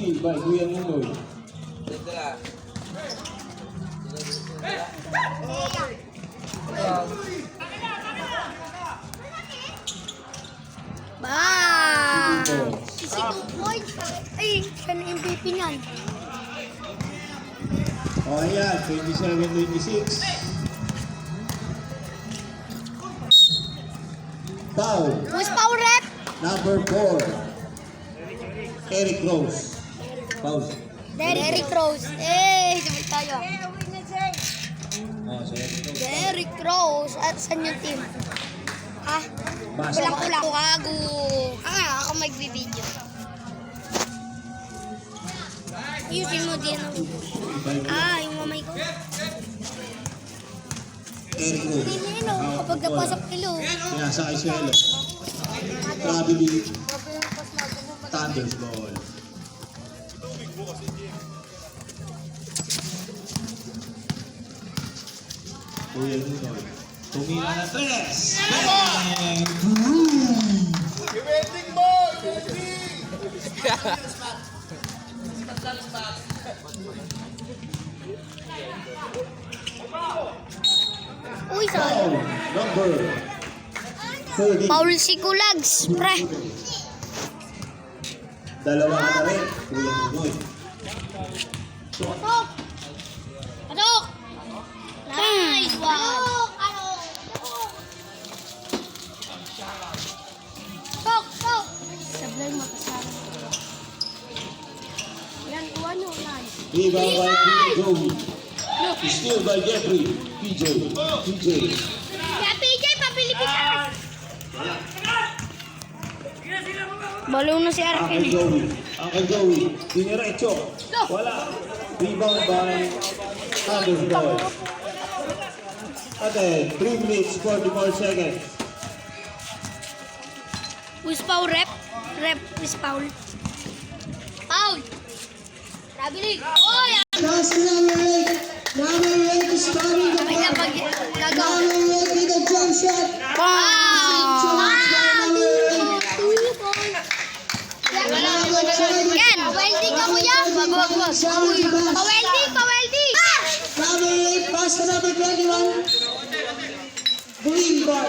steal by Kuya Nunoy. Ba! 2 points. Ay, siya na MVP niyan. O ayan, 27-26. Foul. Who's power rep? Number 4. Eric Rose. Foul. Derrick Rose. Eh, sabay tayo. Oh, so Eric Rose. Derrick Rose. At saan yung team? Ah, Basa. kulang-kulang. Kago. Ako magbibideo. Ayusin mo din. Yung mamay ko. Eric Rose. Hindi kapag napasok kilo. Sinasakay swelo. Traveling. Thunder's ball. Kuya Nunoy. Tumira na 3. Bang! Wedding mo! Wedding! Uy, Foul. Number 30. Paul si Kulags, pre. Dalawa na rin. Kuya Nunoy. Patok! Patok! Nice one! Patok! Patok! Sablay mo kasama. Yan, ano, nice. Rebound by Joey. Steal by Jeffrey. PJ. Kaya PJ, pabili kita. Balo na si Uncle Joey. Uncle Joey. Diniretso. Wala. Rebound by Thunder's ball. Ate, 3 minutes, 44 seconds. Who's Paul rep? Rep is Paul. Paul! Traveling! Oh, yan! That's number 8. Number 8 is coming. May napag gagawa. Number 8 with a jump shot. Ken, pa-welding ka kuya? Wag. Pa-welding! Number 8 pass to number 21. Green ball.